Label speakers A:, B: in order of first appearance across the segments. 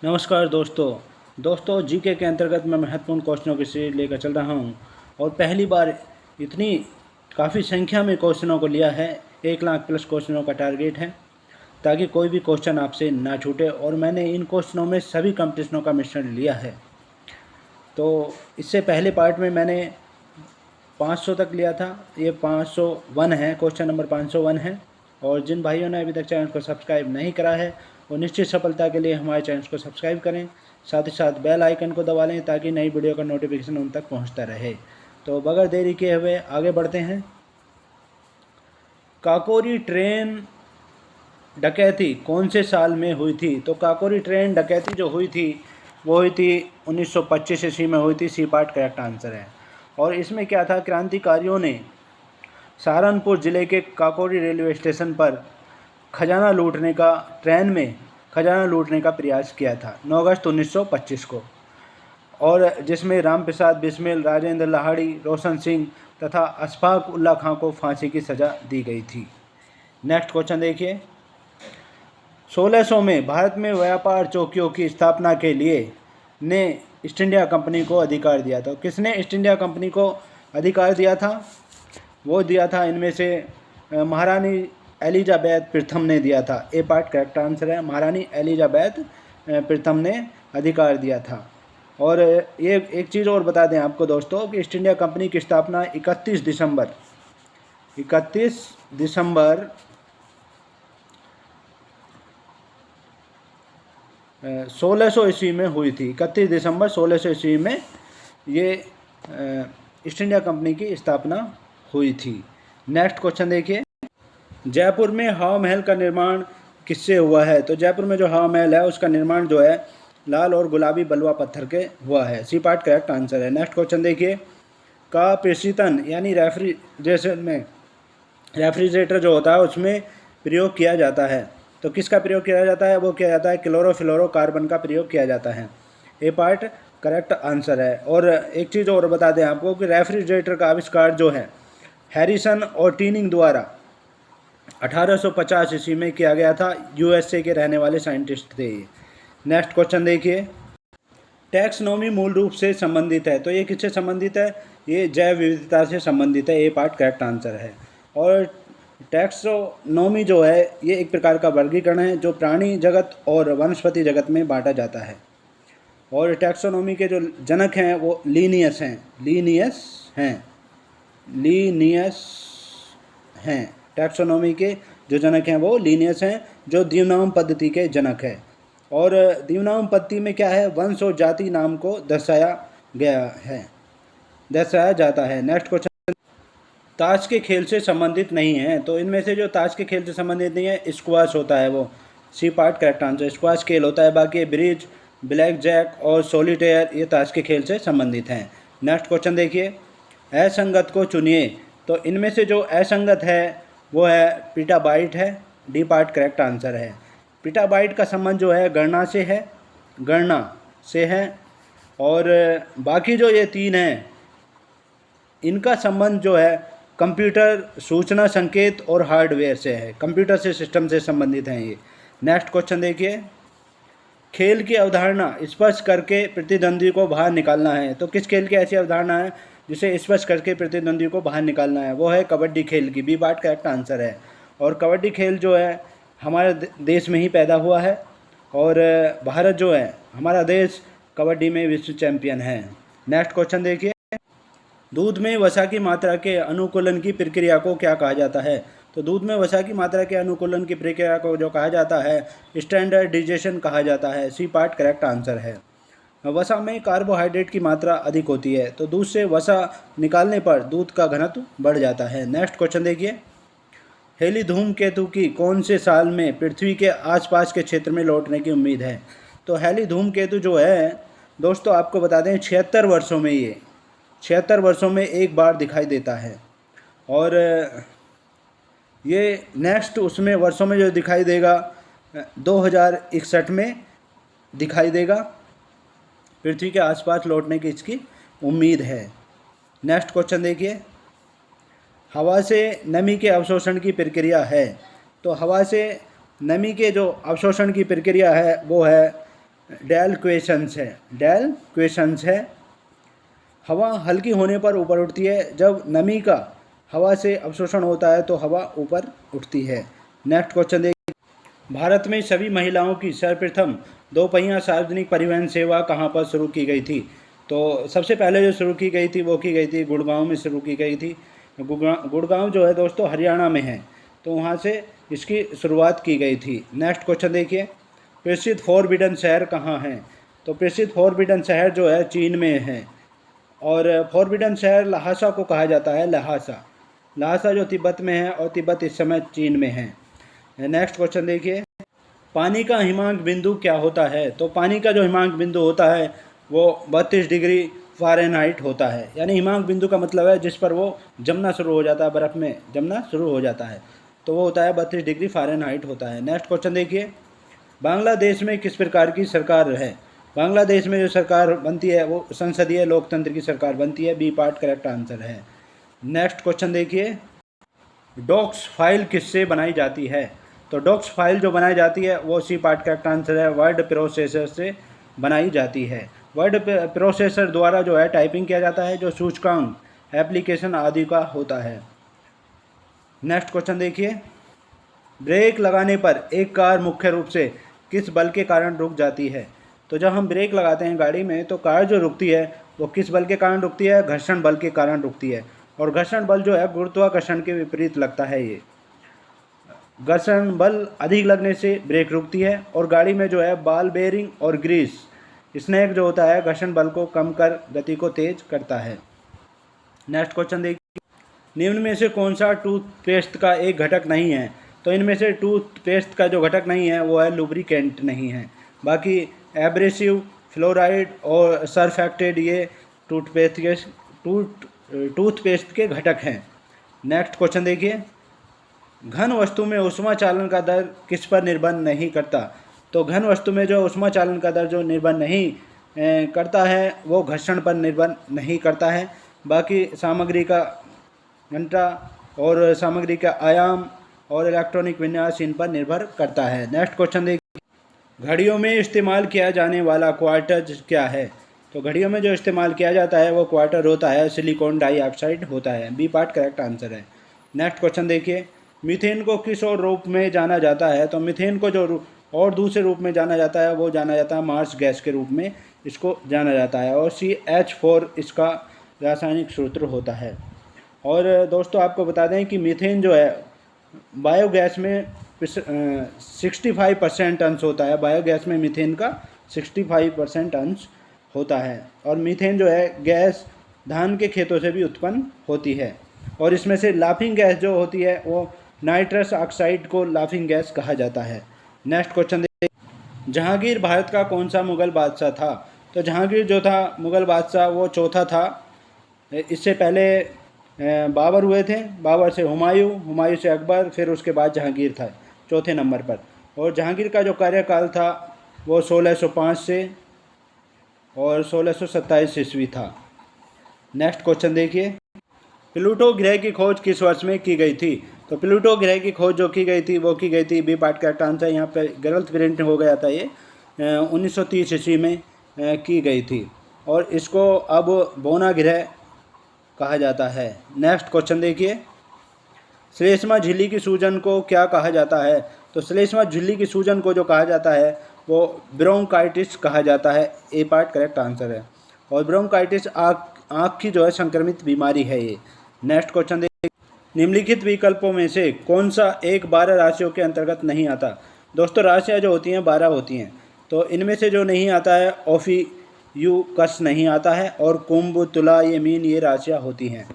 A: नमस्कार दोस्तों जीके के अंतर्गत मैं महत्वपूर्ण क्वेश्चनों की सीरीज लेकर चल रहा हूं और पहली बार इतनी काफ़ी संख्या में क्वेश्चनों को लिया है। 1 लाख प्लस क्वेश्चनों का टारगेट है ताकि कोई भी क्वेश्चन आपसे ना छूटे और मैंने इन क्वेश्चनों में सभी कंपटीशनों का मिश्रण लिया है। तो इससे पहले पार्ट में मैंने 500 तक लिया था, ये 501 है, क्वेश्चन नंबर 501 है। और जिन भाइयों ने अभी तक चैनल को सब्सक्राइब नहीं करा है वो निश्चित सफलता के लिए हमारे चैनल को सब्सक्राइब करें, साथ ही साथ बेल आइकन को दबा लें ताकि नई वीडियो का नोटिफिकेशन उन तक पहुंचता रहे। तो बगैर देरी किए हुए आगे बढ़ते हैं। काकोरी ट्रेन डकैती कौन से साल में हुई थी? तो काकोरी ट्रेन डकैती जो हुई थी वो हुई थी 1925 ईस्वी में हुई थी। सी पार्ट करेक्ट आंसर है। और इसमें क्या था, क्रांतिकारियों ने सहारनपुर ज़िले के काकोरी रेलवे स्टेशन पर ट्रेन में खजाना लूटने का प्रयास किया था 9 अगस्त 1925 को, और जिसमें रामप्रसाद बिस्मिल, राजेंद्र लाहिड़ी, रोशन सिंह तथा अशफाक उल्ला खां को फांसी की सज़ा दी गई थी। नेक्स्ट क्वेश्चन देखिए। 1600 में भारत में व्यापार चौकियों की स्थापना के लिए ने ईस्ट इंडिया कंपनी को अधिकार दिया था। किसने ईस्ट इंडिया कंपनी को अधिकार दिया था? वो दिया था इनमें से महारानी एलिजाबेथ प्रथम ने दिया था। ए पार्ट करेक्ट आंसर है, महारानी एलिजाबेथ प्रथम ने अधिकार दिया था। और ये एक चीज़ और बता दें आपको दोस्तों कि ईस्ट इंडिया कंपनी की स्थापना 31 दिसंबर 1600 ईस्वी में हुई थी। 31 दिसंबर 1600 ईस्वी में ये ईस्ट इंडिया कंपनी की स्थापना हुई थी। नेक्स्ट क्वेश्चन देखिए। जयपुर में हवा महल का निर्माण किससे हुआ है? तो जयपुर में जो हवा महल है उसका निर्माण जो है लाल और गुलाबी बलुआ पत्थर के हुआ है। सी पार्ट करेक्ट आंसर है। नेक्स्ट क्वेश्चन देखिए। का प्रशीतन यानी रेफ्रिजरेटर जो होता है उसमें प्रयोग किया जाता है। तो किसका प्रयोग किया जाता है? वो किया जाता है क्लोरोफ्लोरोकार्बन का प्रयोग किया जाता है। ए पार्ट करेक्ट आंसर है। और एक चीज़ और बता दें आपको कि रेफ्रिजरेटर का आविष्कार जो है हैरिसन और टीनिंग द्वारा 1850 ईस्वी में किया गया था। यूएसए के रहने वाले साइंटिस्ट थे। नेक्स्ट क्वेश्चन देखिए। टैक्सोनॉमी मूल रूप से संबंधित है। तो ये किससे संबंधित है? ये जैव विविधता से संबंधित है। ए पार्ट करेक्ट आंसर है। और टैक्सोनॉमी जो है ये एक प्रकार का वर्गीकरण है जो प्राणी जगत और वनस्पति जगत में बांटा जाता है। और टैक्सोनॉमी के जो जनक हैं वो लीनियस हैं। टैक्सोनॉमी के जो जनक हैं वो लीनियस हैं, जो द्विनाम पद्धति के जनक है। और द्विनाम पद्धति में क्या है, वंश और जाति नाम को दर्शाया जाता है। Next question. ताश के खेल से संबंधित नहीं है। तो इनमें से जो ताश के खेल से संबंधित नहीं है स्क्वाश होता है। वो C part correct answer, squash खेल होता है। बाकी ब्रिज, ब्लैक जैक और सोलिटेयर ये ताश के खेल से संबंधित हैं। नेक्स्ट क्वेश्चन देखिए। असंगत को चुनिए। तो इनमें से जो असंगत है वो है पीटाबाइट है। डी पार्ट करेक्ट आंसर है। पीटाबाइट का संबंध जो है गणना से है। और बाकी जो ये 3 हैं इनका संबंध जो है कंप्यूटर, सूचना संकेत और हार्डवेयर से है। कंप्यूटर से, सिस्टम से संबंधित हैं ये। नेक्स्ट क्वेश्चन देखिए। खेल की अवधारणा स्पर्श करके प्रतिद्वंदी को बाहर निकालना है। तो किस खेल की ऐसी अवधारणा है जिसे स्पर्श करके प्रतिद्वंदी को बाहर निकालना है? वो है कबड्डी खेल की। बी पार्ट करेक्ट आंसर है। और कबड्डी खेल जो है हमारे देश में ही पैदा हुआ है और भारत जो है हमारा देश कबड्डी में विश्व चैंपियन है। नेक्स्ट क्वेश्चन देखिए। दूध में वसा की मात्रा के अनुकूलन की प्रक्रिया को क्या कहा जाता है? तो दूध में वसा की मात्रा के अनुकूलन की प्रक्रिया को जो कहा जाता है स्टैंडर्डाइजेशन कहा जाता है। सी पार्ट करेक्ट आंसर है। वसा में कार्बोहाइड्रेट की मात्रा अधिक होती है तो दूध से वसा निकालने पर दूध का घनत्व बढ़ जाता है। नेक्स्ट क्वेश्चन देखिए। हेली धूमकेतु की कौन से साल में पृथ्वी के आसपास के क्षेत्र में लौटने की उम्मीद है? तो हेली धूमकेतु जो है दोस्तों आपको बता दें 76 वर्षों में, ये 76 वर्षों में एक बार दिखाई देता है। और ये नेक्स्ट उसमें वर्षों में जो दिखाई देगा 2061 में दिखाई देगा। पृथ्वी के आसपास लौटने की इसकी उम्मीद है। नेक्स्ट क्वेश्चन देखिए। हवा से नमी के अवशोषण की प्रक्रिया है। तो हवा से नमी के जो अवशोषण की प्रक्रिया है वो है डेल क्वेश्चंस है। हवा हल्की होने पर ऊपर उठती है, जब नमी का हवा से अवशोषण होता है तो हवा ऊपर उठती है। नेक्स्ट क्वेश्चन देखिए, भारत में सभी महिलाओं की सर्वप्रथम दोपहिया सार्वजनिक परिवहन सेवा कहाँ पर शुरू की गई थी? तो सबसे पहले जो शुरू की गई थी वो की गई थी गुड़गांव में शुरू की गई थी। गुड़गांव जो है दोस्तों हरियाणा में है, तो वहाँ से इसकी शुरुआत की गई थी। नेक्स्ट क्वेश्चन देखिए, प्रसिद्ध फॉरबिडन शहर कहाँ है? तो प्रसिद्ध फॉरबिडन शहर जो है चीन में है, और फॉरबिडन शहर लहासा को कहा जाता है। लहासा जो तिब्बत में है, और तिब्बत इस समय चीन में है। नेक्स्ट क्वेश्चन देखिए, पानी का हिमांक बिंदु क्या होता है? तो पानी का जो हिमांक बिंदु होता है वो 32 डिग्री फ़ारेनहाइट होता है। यानी हिमांक बिंदु का मतलब है जिस पर वो जमना शुरू हो जाता है, बर्फ़ में जमना शुरू हो जाता है, तो वो होता है 32 डिग्री फ़ारेनहाइट होता है। नेक्स्ट क्वेश्चन देखिए, बांग्लादेश में किस प्रकार की सरकार है? बांग्लादेश में जो सरकार बनती है वो संसदीय लोकतंत्र की सरकार बनती है। बी पार्ट करेक्ट आंसर है। नेक्स्ट क्वेश्चन देखिए, डॉक्स फाइल किससे बनाई जाती है? तो डॉक्स फाइल जो बनाई जाती है वो सी पार्ट करेक्ट आंसर है, वर्ड प्रोसेसर से बनाई जाती है। वर्ड प्रोसेसर द्वारा जो है टाइपिंग किया जाता है, जो सूचकांक एप्लीकेशन आदि का होता है। नेक्स्ट क्वेश्चन देखिए, ब्रेक लगाने पर एक कार मुख्य रूप से किस बल के कारण रुक जाती है? तो जब हम ब्रेक लगाते हैं गाड़ी में तो कार जो रुकती है वो किस बल के कारण रुकती है? घर्षण बल के कारण रुकती है। और घर्षण बल जो है गुरुत्वाकर्षण के विपरीत लगता है। ये घर्षण बल अधिक लगने से ब्रेक रुकती है, और गाड़ी में जो है बॉल बेयरिंग और ग्रीस स्नैक जो होता है घर्षण बल को कम कर गति को तेज करता है। नेक्स्ट क्वेश्चन देखिए, निम्न में से कौन सा टूथपेस्ट का एक घटक नहीं है? तो इनमें से टूथपेस्ट का जो घटक नहीं है वो है लुब्रिकेंट नहीं है। बाकी एब्रेसिव, फ्लोराइड और सरफेक्टेड ये टूथपेस्ट के घटक हैं। नेक्स्ट क्वेश्चन देखिए, घन वस्तु में ऊष्मा चालन का दर किस पर निर्भर नहीं करता? तो घन वस्तु में जो ऊष्मा चालन का दर जो निर्भर नहीं करता है वो घर्षण पर निर्भर नहीं करता है। बाकी सामग्री का घनता और सामग्री का आयाम और इलेक्ट्रॉनिक विन्यास इन पर निर्भर करता है। नेक्स्ट क्वेश्चन देखिए, घड़ियों में इस्तेमाल किया जाने वाला क्वार्टर क्या है? तो घड़ियों में जो इस्तेमाल किया जाता है वो क्वार्टर होता है, सिलिकॉन डाइऑक्साइड होता है। बी पार्ट करेक्ट आंसर है। नेक्स्ट क्वेश्चन देखिए, मीथेन को किस और रूप में जाना जाता है? तो मीथेन को जो और दूसरे रूप में जाना जाता है वो जाना जाता है मार्स गैस के रूप में इसको जाना जाता है, और CH4 इसका रासायनिक सूत्र होता है। और दोस्तों आपको बता दें कि मीथेन जो है बायोगैस में 65% अंश होता है। बायोगैस में मीथेन का 65% अंश होता है। और मीथेन जो है गैस धान के खेतों से भी उत्पन्न होती है, और इसमें से लाफिंग गैस जो होती है वो नाइट्रस ऑक्साइड को लाफिंग गैस कहा जाता है। नेक्स्ट क्वेश्चन देखिए, जहांगीर भारत का कौन सा मुग़ल बादशाह था? तो जहांगीर जो था मुग़ल बादशाह वो चौथा था। इससे पहले बाबर हुए थे, बाबर से हुमायूं, हुमायूं से अकबर, फिर उसके बाद जहांगीर था चौथे नंबर पर। और जहांगीर का जो कार्यकाल था वो 1605 से और 1627 ईस्वी था। नेक्स्ट क्वेश्चन देखिए, प्लूटो ग्रह की खोज किस वर्ष में की गई थी? तो प्लूटो ग्रह की खोज जो की गई थी वो की गई थी, बी पार्ट करेक्ट आंसर। यहाँ पे गलत प्रिंट हो गया था, ये 1930 ईस्वी में की गई थी, और इसको अब बोना ग्रह कहा जाता है। नेक्स्ट क्वेश्चन देखिए, श्लेष्मा झिल्ली की सूजन को क्या कहा जाता है? तो श्लेष्मा झिल्ली की सूजन को जो कहा जाता है वो ब्रोंकाइटिस कहा जाता है। ए पार्ट करेक्ट आंसर है। और ब्रोंकाइटिस आँख की जो है संक्रमित बीमारी है ये। नेक्स्ट क्वेश्चन देखिए, निम्नलिखित विकल्पों में से कौन सा एक 12 राशियों के अंतर्गत नहीं आता? दोस्तों राशियाँ जो होती हैं 12 होती हैं, तो इनमें से जो नहीं आता है ओफियूकस नहीं आता है, और कुंभ, तुला, ये मीन ये राशियाँ होती हैं।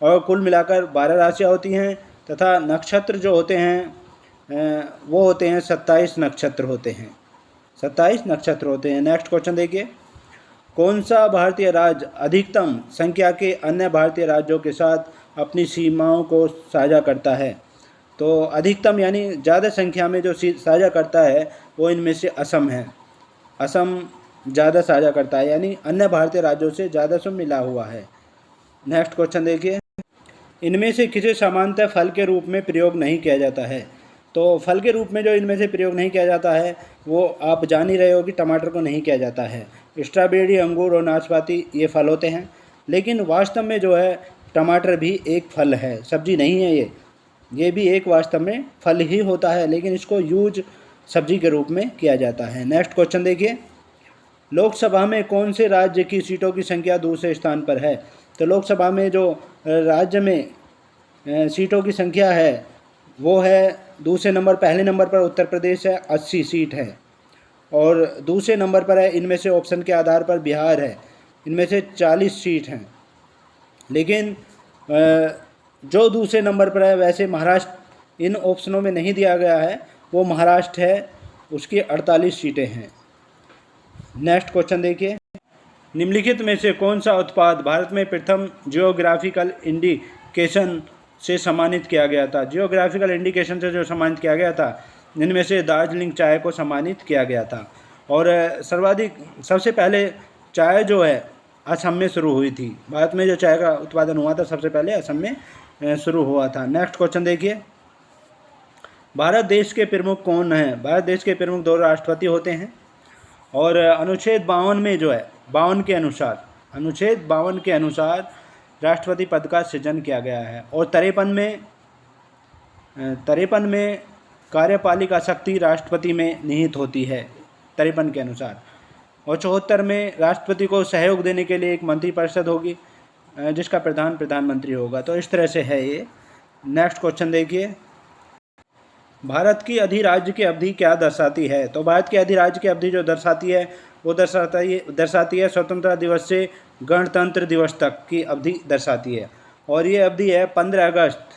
A: और कुल मिलाकर 12 राशियाँ होती हैं, तथा नक्षत्र जो होते हैं वो होते हैं 27 नक्षत्र होते हैं, 27 नक्षत्र होते हैं। नेक्स्ट क्वेश्चन देखिए, कौन सा भारतीय राज्य अधिकतम संख्या के अन्य भारतीय राज्यों के साथ अपनी सीमाओं को साझा करता है? तो अधिकतम यानी ज़्यादा संख्या में जो साझा करता है वो इनमें से असम है। असम ज़्यादा साझा करता है, यानी अन्य भारतीय राज्यों से ज़्यादा से मिला हुआ है। नेक्स्ट क्वेश्चन देखिए, इनमें से किसे सामान्यतः फल के रूप में प्रयोग नहीं किया जाता है? तो फल के रूप में जो इनमें से प्रयोग नहीं किया जाता है वो आप जान ही रहे हो कि टमाटर को नहीं किया जाता है। स्ट्रॉबेरी, अंगूर और नाशपाती ये फल होते हैं, लेकिन वास्तव में जो है टमाटर भी एक फल है, सब्जी नहीं है ये भी एक वास्तव में फल ही होता है, लेकिन इसको यूज सब्जी के रूप में किया जाता है। नेक्स्ट क्वेश्चन देखिए, लोकसभा में कौन से राज्य की सीटों की संख्या दूसरे स्थान पर है? तो लोकसभा में जो राज्य में सीटों की संख्या है वो है दूसरे नंबर, पहले नंबर पर उत्तर प्रदेश है, 80 सीट है, और दूसरे नंबर पर है, इनमें से ऑप्शन के आधार पर बिहार है, इनमें से 40 सीट हैं। लेकिन जो दूसरे नंबर पर है वैसे महाराष्ट्र इन ऑप्शनों में नहीं दिया गया है, वो महाराष्ट्र है, उसकी 48 सीटें हैं। नेक्स्ट क्वेश्चन देखिए, निम्नलिखित में से कौन सा उत्पाद भारत में प्रथम जियोग्राफिकल इंडिकेशन से सम्मानित किया गया था? जियोग्राफिकल इंडिकेशन से जो सम्मानित किया गया था, इनमें से दार्जिलिंग चाय को सम्मानित किया गया था। और सबसे पहले चाय जो है असम में शुरू हुई थी। भारत में जो चाय का उत्पादन हुआ था सबसे पहले असम में शुरू हुआ था। नेक्स्ट क्वेश्चन देखिए, भारत देश के प्रमुख कौन हैं? भारत देश के प्रमुख 2 राष्ट्रपति होते हैं, और अनुच्छेद 52 में जो है 52 के अनुसार, अनुच्छेद 52 के अनुसार राष्ट्रपति पद का सृजन किया गया है। और 53 में कार्यपालिका शक्ति राष्ट्रपति में निहित होती है 53 के अनुसार। और 74 में राष्ट्रपति को सहयोग देने के लिए एक मंत्रिपरिषद होगी जिसका प्रधान प्रधानमंत्री होगा। तो इस तरह से है ये। नेक्स्ट क्वेश्चन देखिए, भारत की अधिराज्य की अवधि क्या दर्शाती है? तो भारत की अधिराज्य की अवधि जो दर्शाती है वो दर्शाती है स्वतंत्रता दिवस से गणतंत्र दिवस तक की अवधि दर्शाती है। और ये अवधि है 15 अगस्त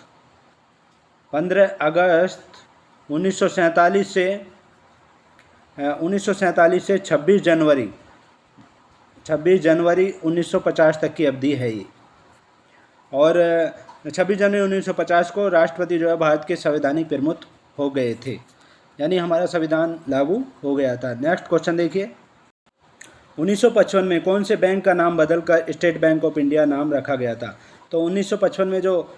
A: 1947 से 26 जनवरी 1950 तक की अवधि है ये। और 26 जनवरी 1950 को राष्ट्रपति जो है भारत के संवैधानिक प्रमुख हो गए थे, यानी हमारा संविधान लागू हो गया था। नेक्स्ट क्वेश्चन देखिए, 1955 में कौन से बैंक का नाम बदलकर स्टेट बैंक ऑफ इंडिया नाम रखा गया था? तो 1955 में जो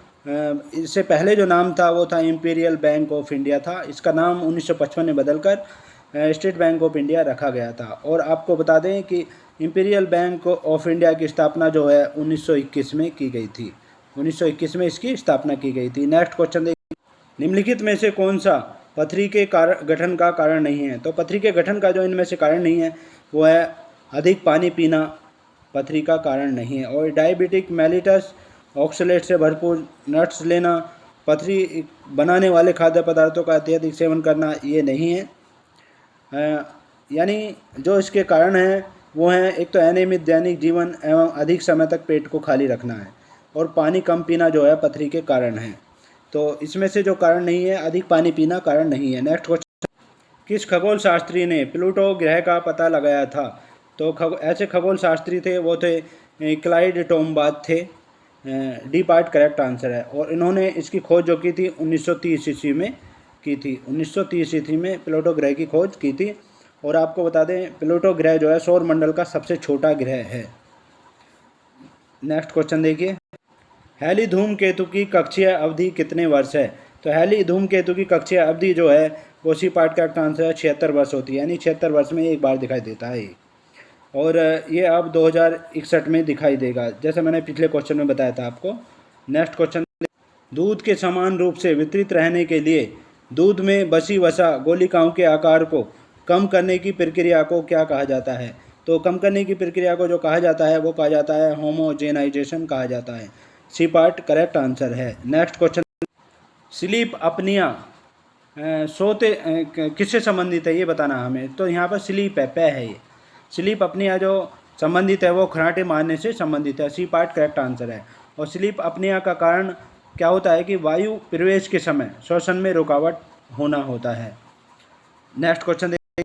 A: इससे पहले जो नाम था वो था इंपीरियल बैंक ऑफ इंडिया था। इसका नाम 1955 में बदलकर स्टेट बैंक ऑफ इंडिया रखा गया था। और आपको बता दें कि इंपीरियल बैंक ऑफ इंडिया की स्थापना जो है 1921 में की गई थी। 1921 में इसकी स्थापना की गई थी। नेक्स्ट क्वेश्चन देखिए, निम्नलिखित में से कौन सा पथरी के गठन का कारण नहीं है? तो पथरी के गठन का जो इनमें से कारण नहीं है वो है अधिक पानी पीना, पथरी का कारण नहीं है। और डायबिटिक मेलिटस, ऑक्सलेट से भरपूर नट्स लेना, पथरी बनाने वाले खाद्य पदार्थों का अत्यधिक सेवन करना, ये नहीं है। यानी जो इसके कारण हैं वो हैं, एक तो अनियमित दैनिक जीवन एवं अधिक समय तक पेट को खाली रखना है, और पानी कम पीना जो है पथरी के कारण है। तो इसमें से जो कारण नहीं है, अधिक पानी पीना कारण नहीं है। नेक्स्ट क्वेश्चन, किस खगोल शास्त्री ने प्लूटो ग्रह का पता लगाया था? तो ऐसे खगोल शास्त्री थे, वो थे क्लाइड टोम्बाच थे। डी पार्ट करेक्ट आंसर है। और इन्होंने इसकी खोज जो की थी 1930 ईस्वी में की थी। 1930 ईस्वी में प्लूटो ग्रह की खोज की थी। और आपको बता दें प्लूटो ग्रह जो है सौर मंडल का सबसे छोटा ग्रह है। नेक्स्ट क्वेश्चन देखिए, हैली धूमकेतु की कक्षीय अवधि कितने वर्ष है? तो हैली धूमकेतु की कक्षीय अवधि जो है वो सी पार्ट का आंसर है 76 वर्ष होती है, यानी 76 वर्ष में एक बार दिखाई देता है। और ये अब 2061 में दिखाई देगा, जैसे मैंने पिछले क्वेश्चन में बताया था आपको। नेक्स्ट क्वेश्चन, दूध के समान रूप से वितरित रहने के लिए दूध में बसी वसा गोलिकाओं के आकार को कम करने की प्रक्रिया को क्या कहा जाता है? तो कम करने की प्रक्रिया को जो कहा जाता है वो कहा जाता है होमोजेनाइजेशन कहा जाता है। सी पार्ट करेक्ट आंसर है। नेक्स्ट क्वेश्चन, स्लीप अपनिया सोते किससे संबंधित है ये बताना हमें। तो यहाँ पर स्लीप है, पै है ये। स्लीप अपनिया जो संबंधित है वो खराटे मारने से संबंधित है। सी पार्ट करेक्ट आंसर है। और स्लीप अपनिया का कारण क्या होता है कि वायु प्रवेश के समय श्वसन में रुकावट होना होता है। नेक्स्ट क्वेश्चन देखिए,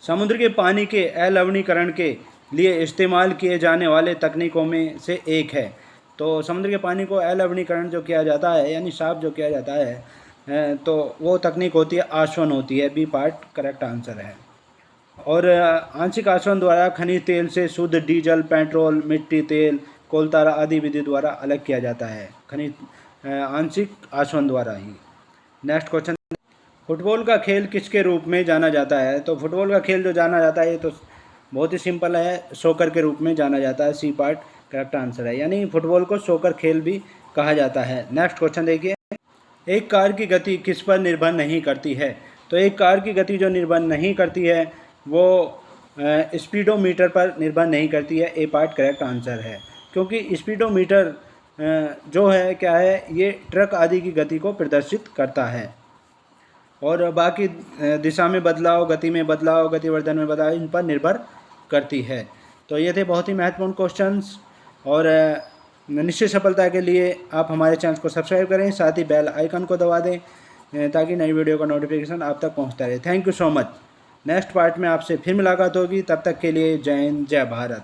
A: समुद्र के पानी के अलवणीकरण के लिए इस्तेमाल किए जाने वाले तकनीकों में से एक है। तो समुद्र के पानी को अलवणीकरण जो किया जाता है, यानी साफ जो किया जाता है, तो वो तकनीक होती है आसवन होती है। बी पार्ट करेक्ट आंसर है। और आंशिक आसवन द्वारा खनिज तेल से शुद्ध डीजल, पेट्रोल, मिट्टी तेल, कोलतारा आदि विधि द्वारा अलग किया जाता है, खनिज आंशिक आसवन द्वारा ही। नेक्स्ट क्वेश्चन, फुटबॉल का खेल किसके रूप में जाना जाता है? तो फुटबॉल का खेल जो जाना जाता है ये तो बहुत ही सिंपल है, सोकर के रूप में जाना जाता है। सी पार्ट करेक्ट आंसर है, यानी फुटबॉल को सोकर खेल भी कहा जाता है। नेक्स्ट क्वेश्चन देखिए, एक कार की गति किस पर निर्भर नहीं करती है? तो एक कार की गति जो निर्भर नहीं करती है वो स्पीडोमीटर पर निर्भर नहीं करती है। ए पार्ट करेक्ट आंसर है, क्योंकि स्पीडोमीटर जो है क्या है, ये ट्रक आदि की गति को प्रदर्शित करता है, और बाकी दिशा में बदलाव, गति में बदलाव, गतिवर्धन में बदलाव इन पर निर्भर करती है। तो ये थे बहुत ही महत्वपूर्ण क्वेश्चंस, और निश्चित सफलता के लिए आप हमारे चैनल को सब्सक्राइब करें, साथ ही बेल आइकन को दबा दें ताकि नई वीडियो का नोटिफिकेशन आप तक पहुंचता रहे। Thank you so much. Next part में आपसे फिर मुलाकात होगी, तब तक के लिए जय हिंद, जय भारत।